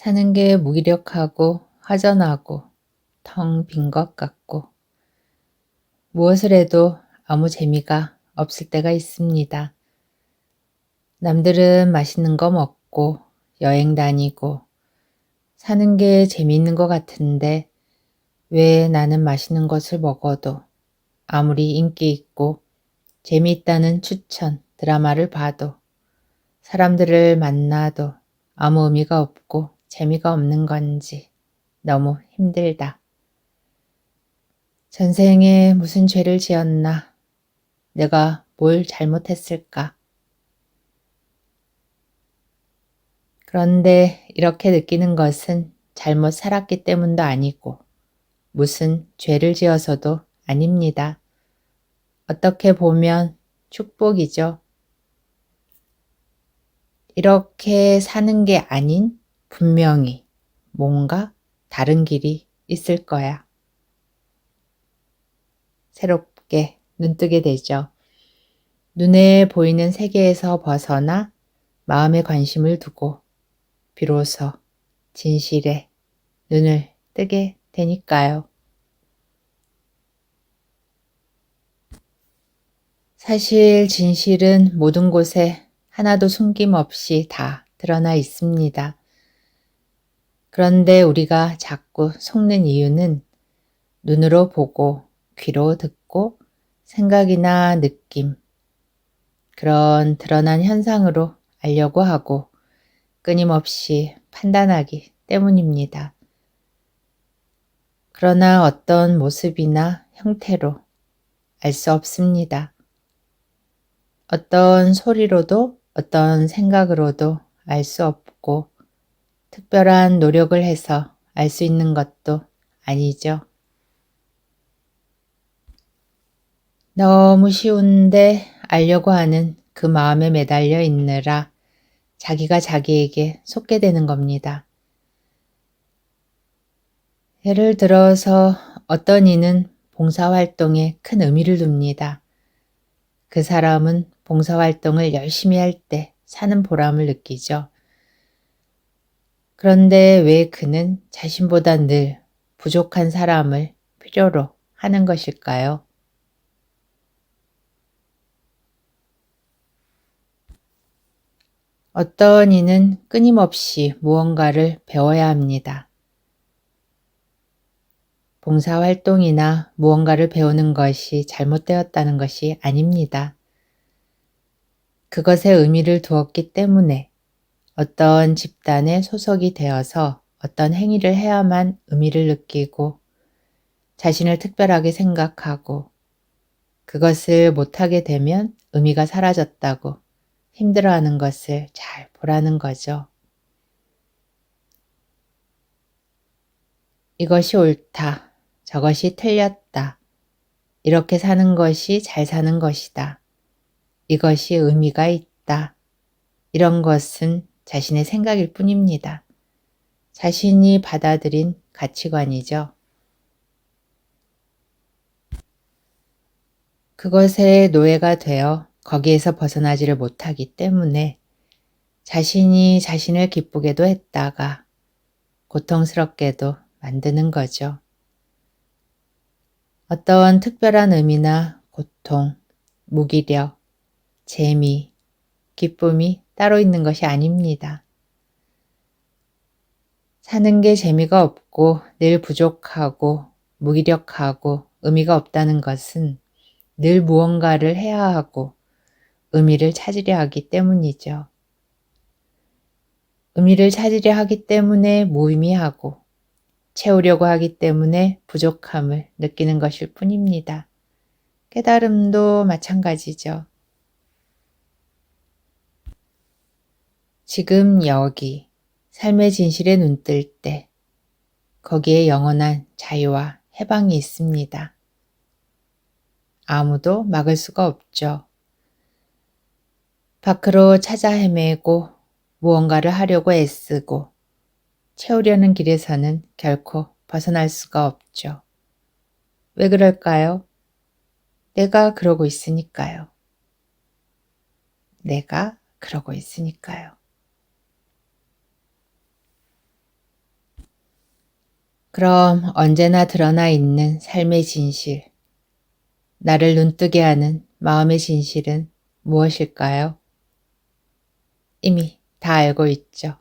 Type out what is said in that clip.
사는 게 무기력하고 허전하고 텅 빈 것 같고 무엇을 해도 아무 재미가 없을 때가 있습니다. 남들은 맛있는 거 먹고 여행 다니고 사는 게 재미있는 것 같은데 왜 나는 맛있는 것을 먹어도 아무리 인기 있고 재미있다는 추천 드라마를 봐도 사람들을 만나도 아무 의미가 없고 재미가 없는 건지 너무 힘들다. 전생에 무슨 죄를 지었나? 내가 뭘 잘못했을까? 그런데 이렇게 느끼는 것은 잘못 살았기 때문도 아니고 무슨 죄를 지어서도 아닙니다. 어떻게 보면 축복이죠. 이렇게 사는 게 아닌 분명히 뭔가 다른 길이 있을 거야. 새롭게 눈뜨게 되죠. 눈에 보이는 세계에서 벗어나 마음의 관심을 두고 비로소 진실에 눈을 뜨게 되니까요. 사실 진실은 모든 곳에 하나도 숨김없이 다 드러나 있습니다. 그런데 우리가 자꾸 속는 이유는 눈으로 보고 귀로 듣고 생각이나 느낌, 그런 드러난 현상으로 알려고 하고 끊임없이 판단하기 때문입니다. 그러나 어떤 모습이나 형태로 알 수 없습니다. 어떤 소리로도 어떤 생각으로도 알 수 없고 특별한 노력을 해서 알 수 있는 것도 아니죠. 너무 쉬운데 알려고 하는 그 마음에 매달려 있느라 자기가 자기에게 속게 되는 겁니다. 예를 들어서 어떤 이는 봉사활동에 큰 의미를 둡니다. 그 사람은 봉사활동을 열심히 할 때 사는 보람을 느끼죠. 그런데 왜 그는 자신보다 늘 부족한 사람을 필요로 하는 것일까요? 어떤 이는 끊임없이 무언가를 배워야 합니다. 봉사활동이나 무언가를 배우는 것이 잘못되었다는 것이 아닙니다. 그것에 의미를 두었기 때문에 어떤 집단에 소속이 되어서 어떤 행위를 해야만 의미를 느끼고 자신을 특별하게 생각하고 그것을 못하게 되면 의미가 사라졌다고 힘들어하는 것을 잘 보라는 거죠. 이것이 옳다. 저것이 틀렸다. 이렇게 사는 것이 잘 사는 것이다. 이것이 의미가 있다. 이런 것은 자신의 생각일 뿐입니다. 자신이 받아들인 가치관이죠. 그것에 노예가 되어 거기에서 벗어나지를 못하기 때문에 자신이 자신을 기쁘게도 했다가 고통스럽게도 만드는 거죠. 어떤 특별한 의미나 고통, 무기력, 재미, 기쁨이 따로 있는 것이 아닙니다. 사는 게 재미가 없고 늘 부족하고 무기력하고 의미가 없다는 것은 늘 무언가를 해야 하고 의미를 찾으려 하기 때문이죠. 의미를 찾으려 하기 때문에 무의미하고 채우려고 하기 때문에 부족함을 느끼는 것일 뿐입니다. 깨달음도 마찬가지죠. 지금 여기 삶의 진실에 눈뜰 때 거기에 영원한 자유와 해방이 있습니다. 아무도 막을 수가 없죠. 밖으로 찾아 헤매고 무언가를 하려고 애쓰고 채우려는 길에서는 결코 벗어날 수가 없죠. 왜 그럴까요? 내가 그러고 있으니까요. 내가 그러고 있으니까요. 그럼 언제나 드러나 있는 삶의 진실, 나를 눈뜨게 하는 마음의 진실은 무엇일까요? 이미 다 알고 있죠.